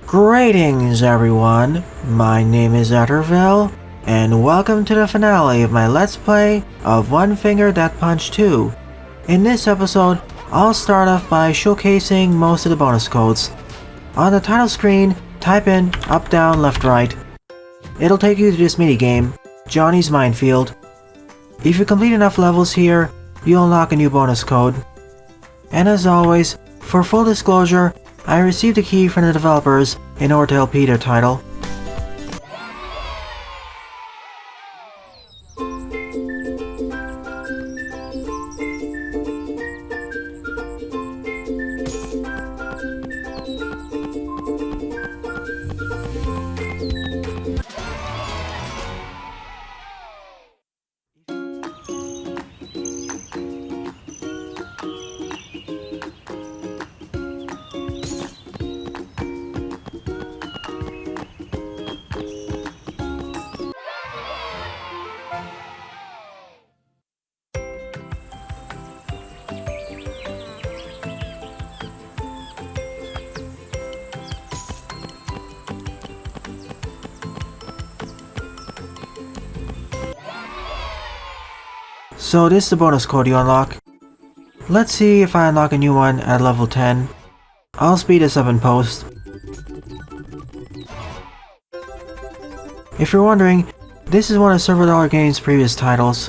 Greetings everyone, my name is Utterville, and welcome to the finale of my Let's Play of One Finger Death Punch 2. In this episode, I'll start off by showcasing most of the bonus codes. On the title screen, type in up, down, left, right. It'll take you to this minigame, Johnny's Minefield. If you complete enough levels here, you'll unlock a new bonus code. And as always, for full disclosure, I received a key from the developers in order to LP their title. So this is the bonus code you unlock. Let's see if I unlock a new one at level 10. I'll speed this up in post. If you're wondering, this is one of Silver Dollar Games' previous titles.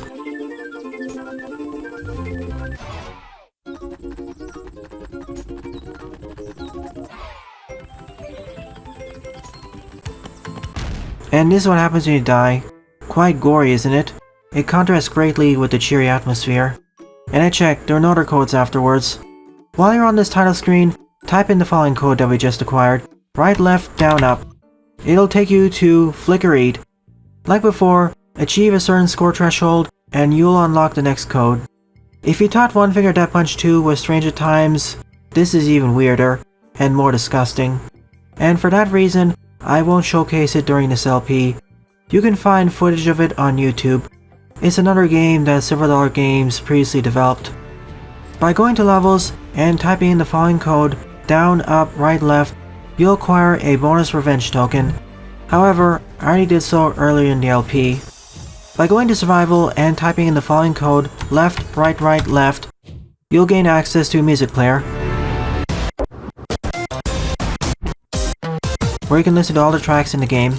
And this is what happens when you die. Quite gory, isn't it? It contrasts greatly with the cheery atmosphere. And I checked, there are no other codes afterwards. While you're on this title screen, type in the following code that we just acquired. Right, left, down, up. It'll take you to Flicker 8. Like before, achieve a certain score threshold, and you'll unlock the next code. If you thought One Finger Death Punch 2 was strange at times, this is even weirder, and more disgusting. And for that reason, I won't showcase it during this LP. You can find footage of it on YouTube. It's another game that Silver Dollar Games previously developed. By going to levels and typing in the following code, down, up, right, left, you'll acquire a bonus revenge token. However, I already did so earlier in the LP. By going to survival and typing in the following code, left, right, right, left, you'll gain access to a music player, where you can listen to all the tracks in the game.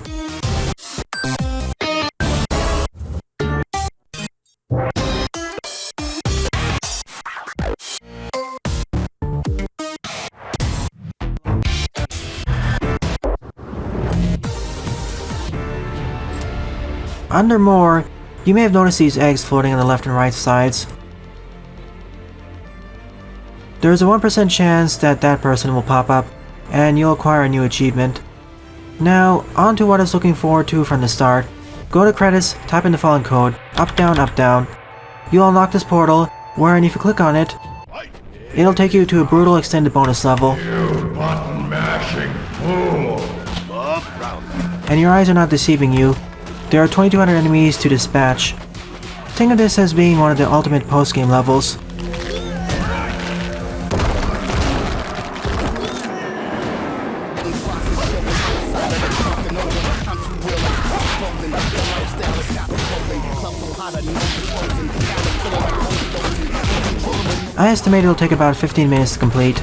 Under More, you may have noticed these eggs floating on the left and right sides. There is a 1% chance that that person will pop up, and you'll acquire a new achievement. Now, on to what I was looking forward to from the start. Go to credits, type in the following code, up, down, up, down. You'll unlock this portal, wherein if you click on it, it'll take you to a brutal extended bonus level. You button-mashing fool! And your eyes are not deceiving you. There are 2200 enemies to dispatch. Think of this as being one of the ultimate post-game levels. I estimate it'll take about 15 minutes to complete.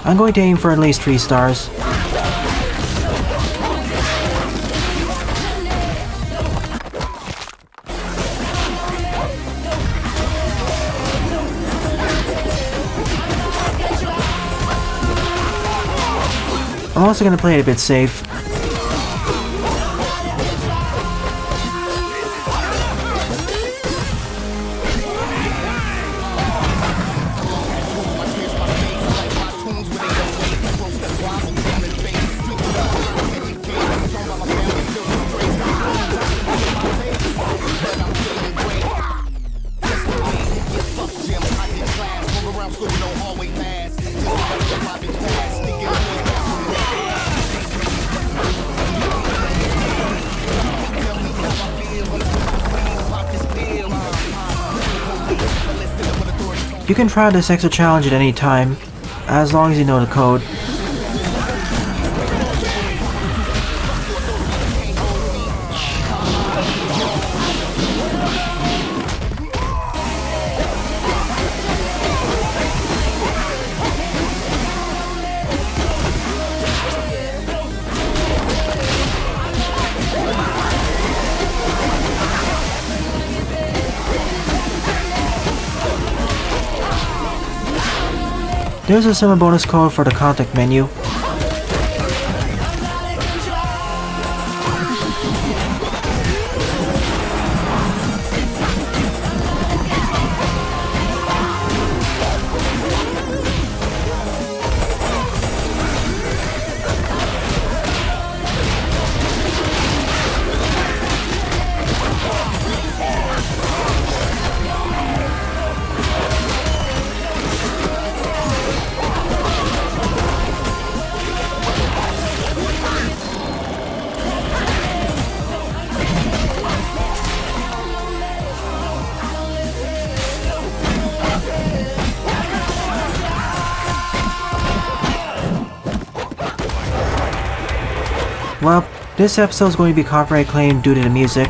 I'm going to aim for at least 3 stars. I'm also going to play it a bit safe. You can try this extra challenge at any time, as long as you know the code. There's a similar bonus code for the contact menu. Well, this episode is going to be copyright claimed due to the music.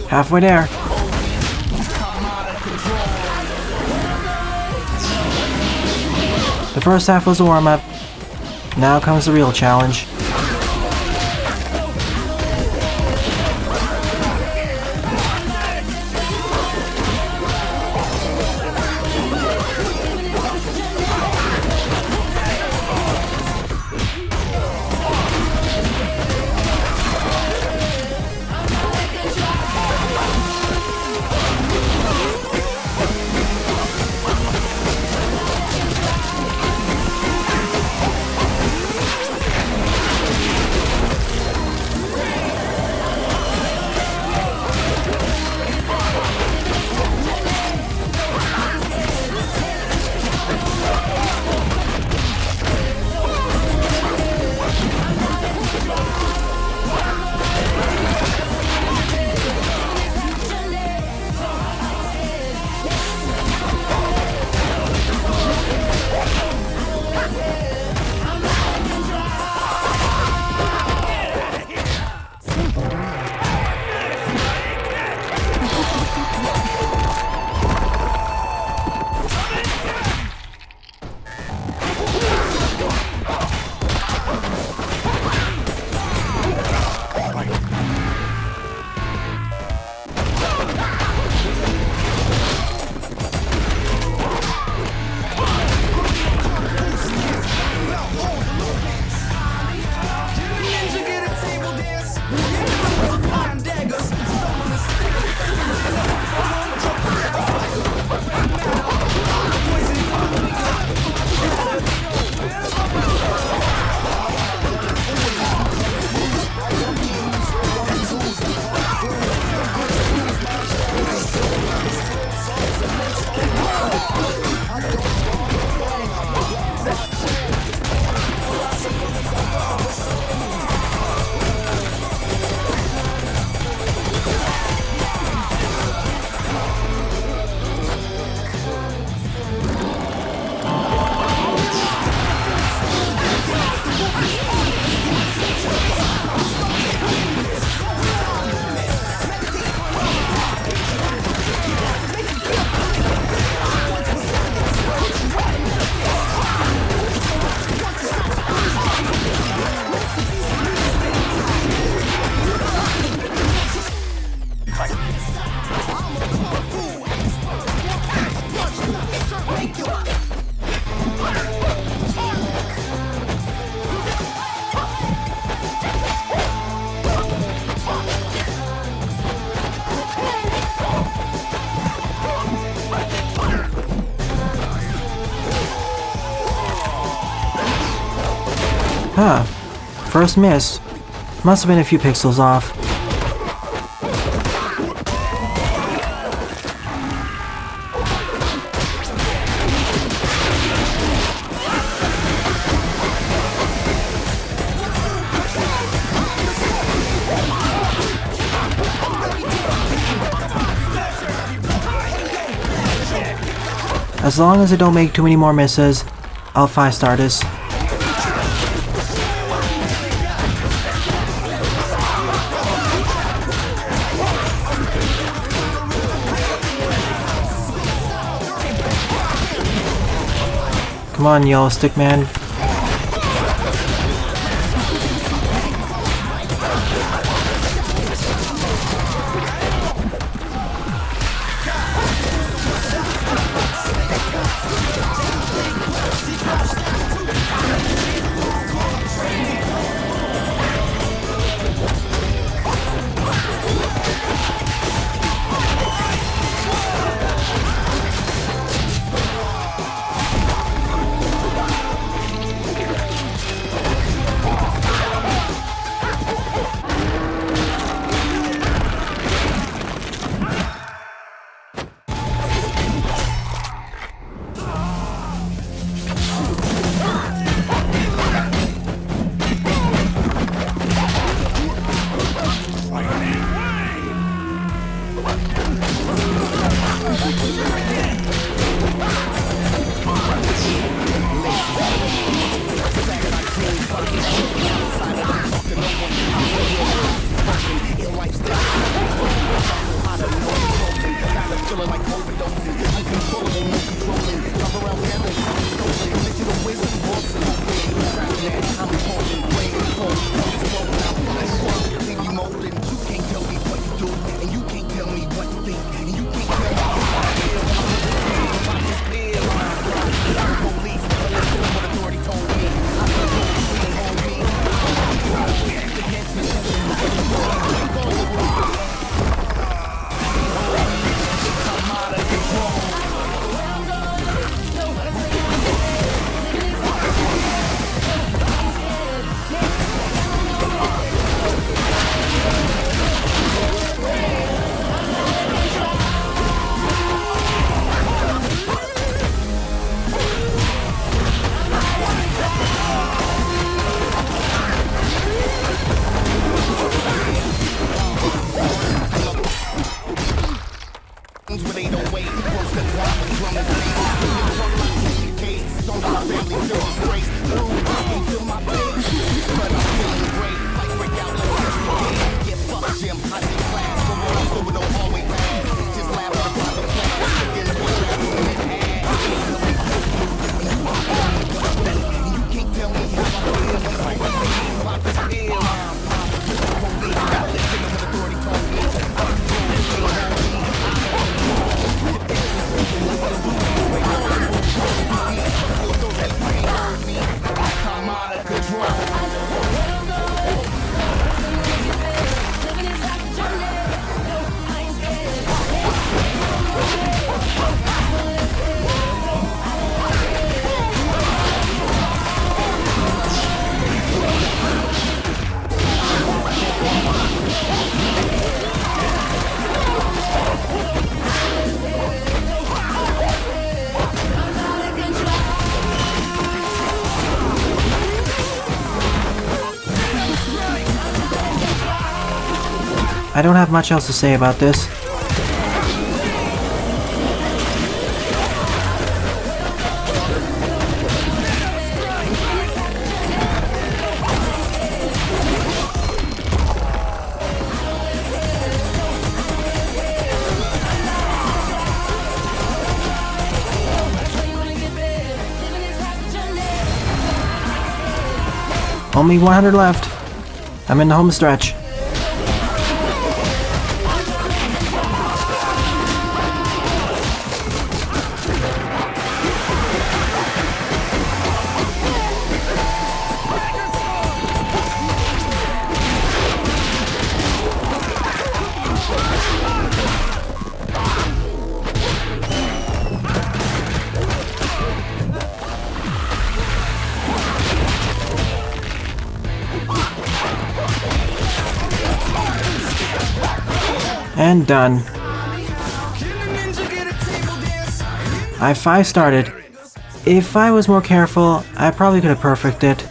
Halfway there. The first half was a warm-up. Now comes the real challenge. Huh. First miss. Must have been a few pixels off. As long as I don't make too many more misses, I'll 5-star this. Come on, yellow stick man. I don't have much else to say about this. Only 100 left. I'm in the home stretch. And done. I 5-starred. If I was more careful, I probably could have perfected it.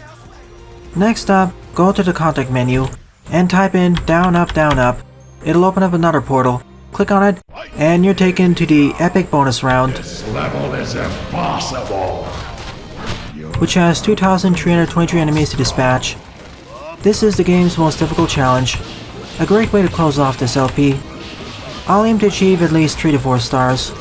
Next up, go to the contact menu and type in down up down up. It'll open up another portal. Click on it and you're taken to the epic bonus round, This level is impossible. which has 2,323 enemies to dispatch. This is the game's most difficult challenge. A great way to close off this LP. I'll aim to achieve at least 3 to 4 stars.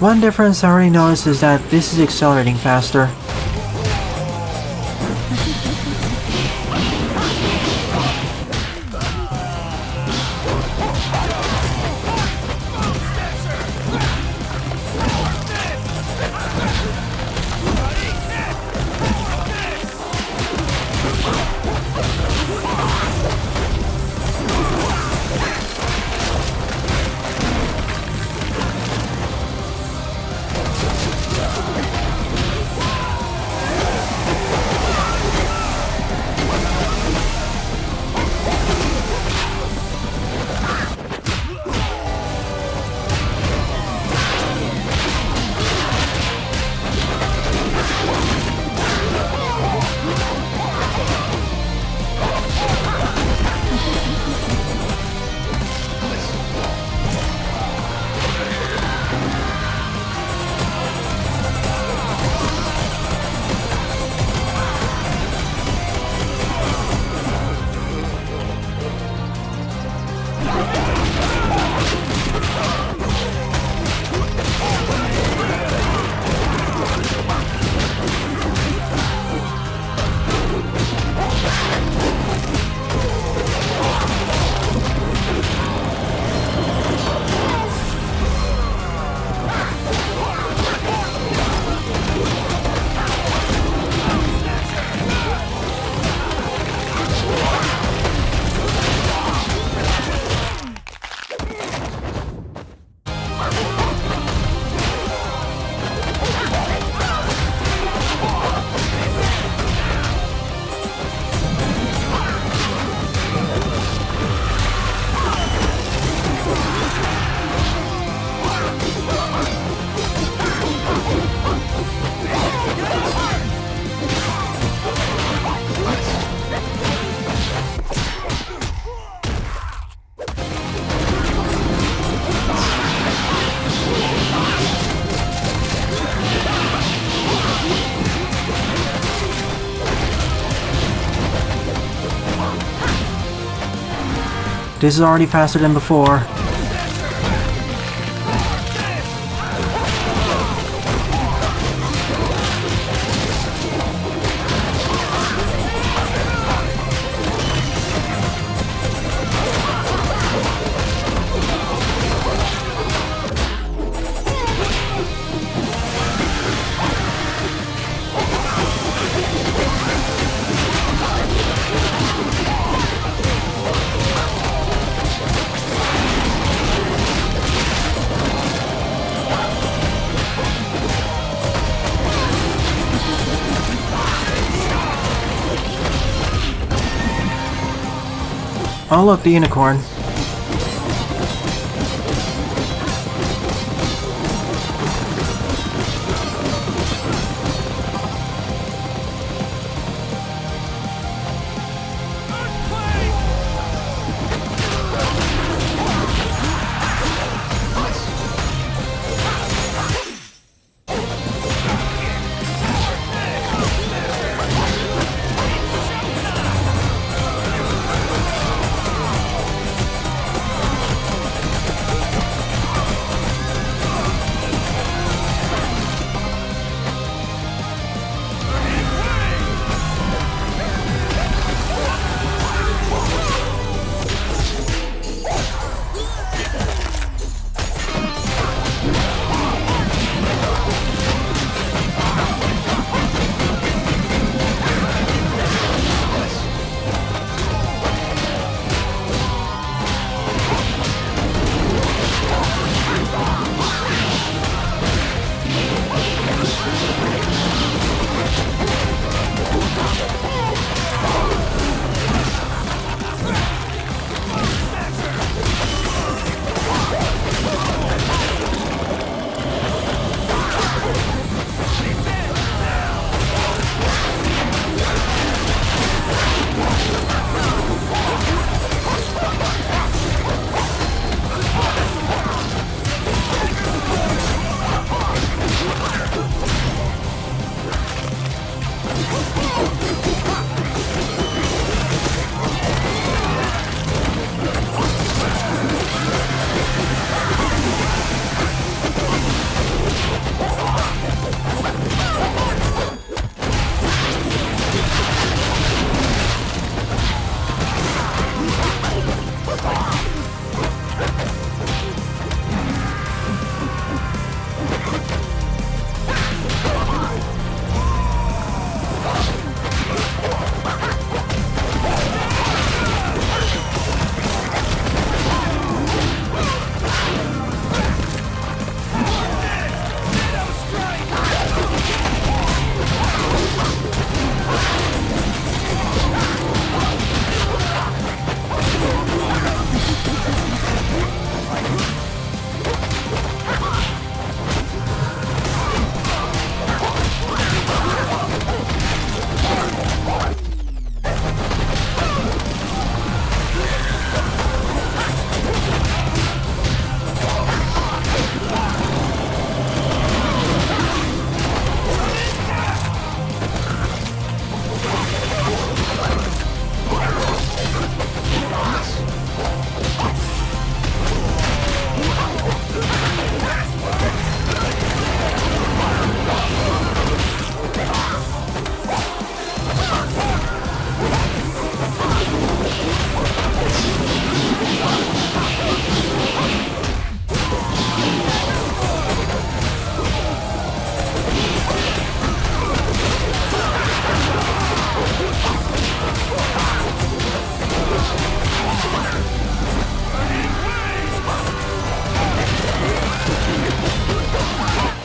One difference I already noticed is that this is accelerating faster. This is already faster than before. Oh look, the unicorn.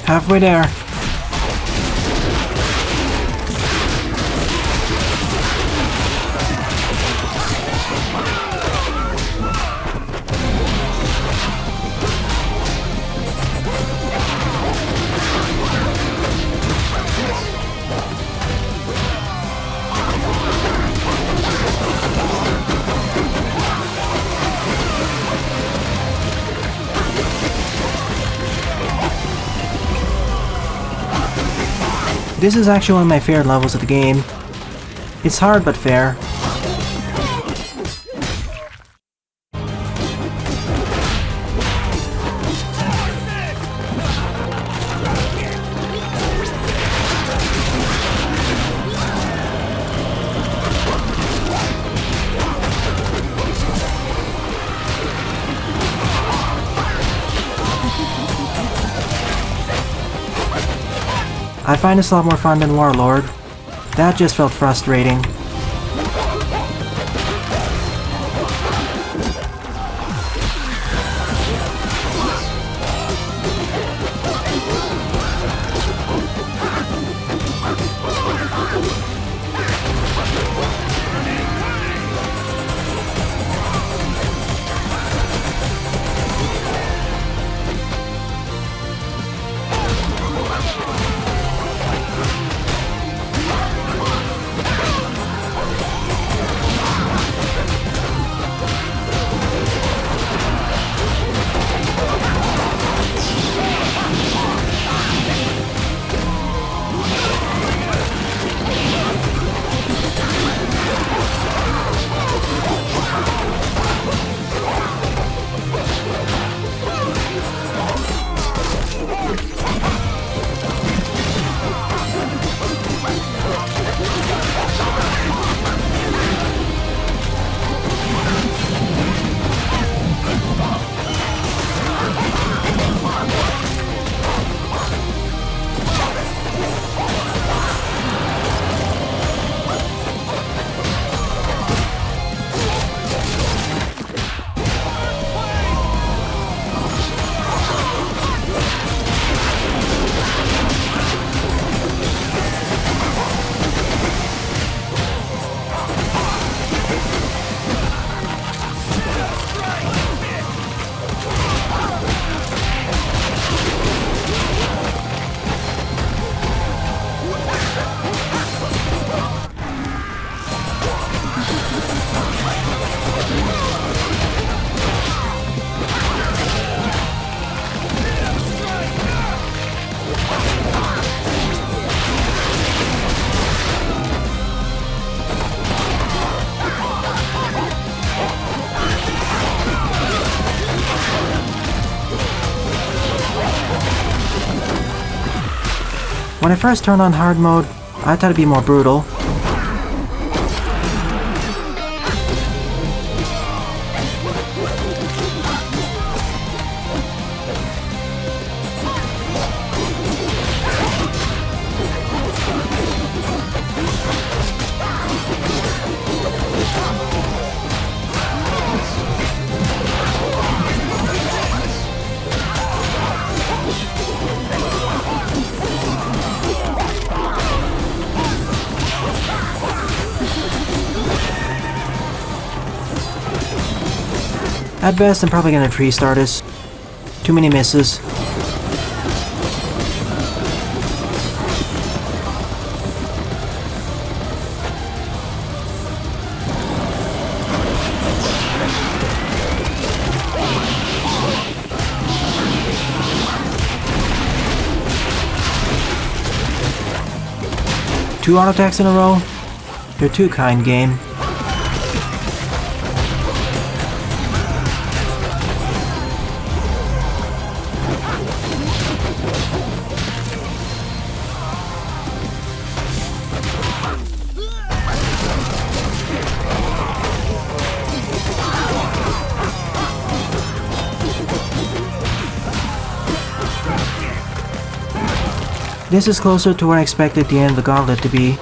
Halfway there. This is actually one of my favorite levels of the game. It's hard but fair. I find this a lot more fun than Warlord. That just felt frustrating. When I first turned on hard mode, I thought it'd be more brutal. At best, I'm probably gonna tree star this. Too many misses. Two auto attacks in a row? You're too kind, game. This is closer to what I expected the end of the gauntlet to be.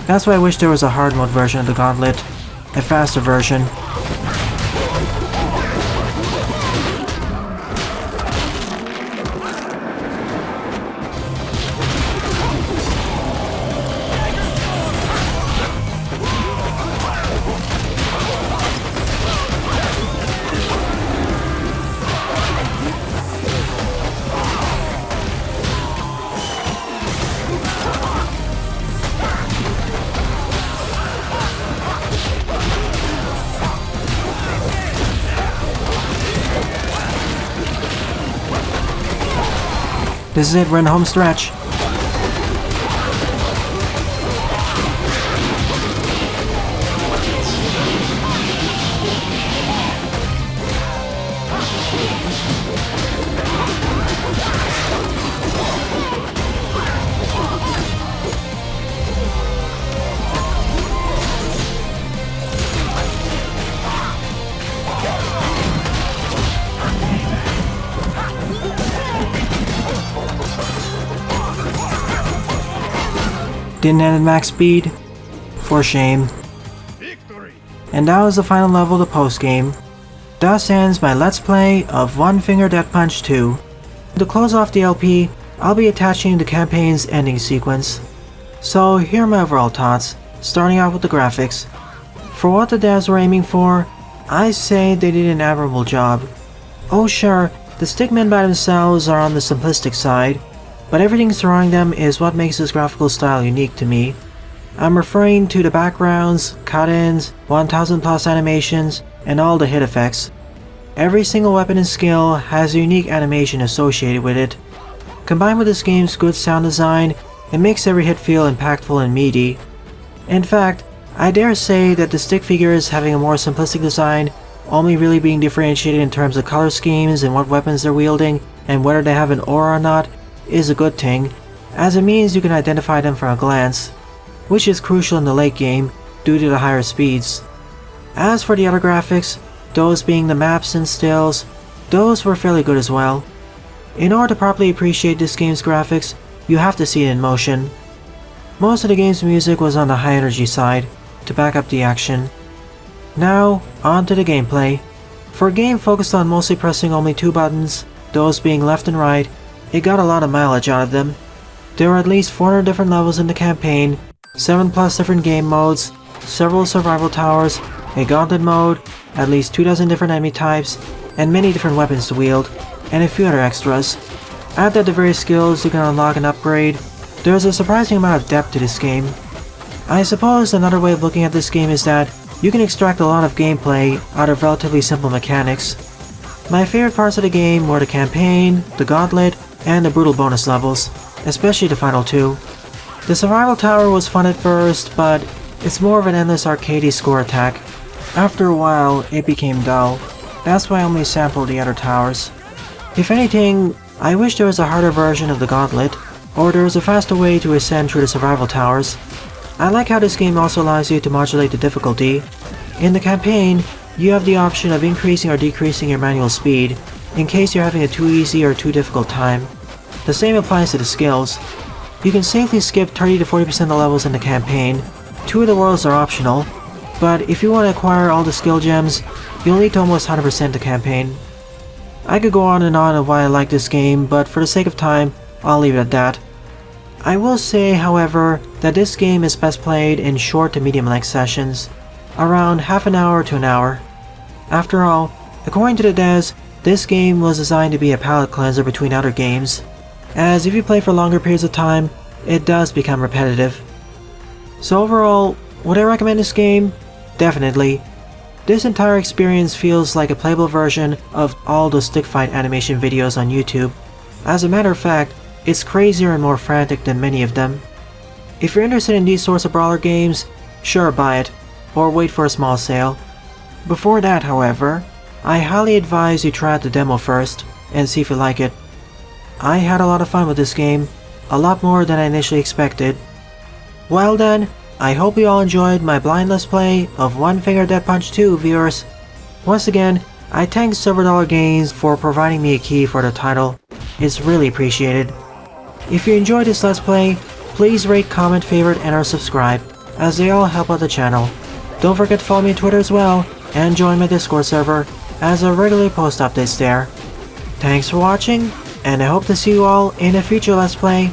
That's why I wish there was a hard mode version of the gauntlet. A faster version. This is it, we're in the home stretch. Didn't end at max speed? For shame. Victory! And that was the final level of the post-game. Thus ends my Let's Play of One Finger Death Punch 2. To close off the LP, I'll be attaching the campaign's ending sequence. So here are my overall thoughts, starting out with the graphics. For what the devs were aiming for, I say they did an admirable job. Oh sure, the stickmen by themselves are on the simplistic side, but everything surrounding them is what makes this graphical style unique to me. I'm referring to the backgrounds, cut-ins, 1000 plus animations, and all the hit effects. Every single weapon and skill has a unique animation associated with it. Combined with this game's good sound design, it makes every hit feel impactful and meaty. In fact, I dare say that the stick figures having a more simplistic design, only really being differentiated in terms of color schemes and what weapons they're wielding, and whether they have an aura or not, is a good thing, as it means you can identify them from a glance, which is crucial in the late game due to the higher speeds. As for the other graphics, those being the maps and stills, those were fairly good as well. In order to properly appreciate this game's graphics, you have to see it in motion. Most of the game's music was on the high energy side, to back up the action. Now, on to the gameplay. For a game focused on mostly pressing only two buttons, those being left and right, it got a lot of mileage out of them. There were at least 400 different levels in the campaign, 7 plus different game modes, several survival towers, a gauntlet mode, at least 24 different enemy types, and many different weapons to wield, and a few other extras. Add that the various skills you can unlock and upgrade, there's a surprising amount of depth to this game. I suppose another way of looking at this game is that you can extract a lot of gameplay out of relatively simple mechanics. My favorite parts of the game were the campaign, the gauntlet, and the brutal bonus levels, especially the final two. The survival tower was fun at first, but it's more of an endless arcadey score attack. After a while, it became dull. That's why I only sampled the other towers. If anything, I wish there was a harder version of the gauntlet, or there was a faster way to ascend through the survival towers. I like how this game also allows you to modulate the difficulty. In the campaign, you have the option of increasing or decreasing your manual speed, in case you're having a too easy or too difficult time. The same applies to the skills. You can safely skip 30 to 40% of the levels in the campaign. 2 of the worlds are optional, but if you want to acquire all the skill gems, you'll need to almost 100% the campaign. I could go on of why I like this game, but for the sake of time, I'll leave it at that. I will say, however, that this game is best played in short to medium length sessions, around half an hour to an hour. After all, according to the devs, this game was designed to be a palate cleanser between other games, as if you play for longer periods of time, it does become repetitive. So overall, would I recommend this game? Definitely. This entire experience feels like a playable version of all the stick fight animation videos on YouTube. As a matter of fact, it's crazier and more frantic than many of them. If you're interested in these sorts of brawler games, sure, buy it, or wait for a small sale. Before that, however, I highly advise you try out the demo first, and see if you like it. I had a lot of fun with this game, a lot more than I initially expected. Well then, I hope you all enjoyed my blind let's play of One Finger Death Punch 2, viewers. Once again, I thank Silver Dollar Games for providing me a key for the title. It's really appreciated. If you enjoyed this let's play, please rate, comment, favorite, and or subscribe, as they all help out the channel. Don't forget to follow me on Twitter as well, and join my Discord server, as I regularly post updates there. Thanks for watching, and I hope to see you all in a future let's play.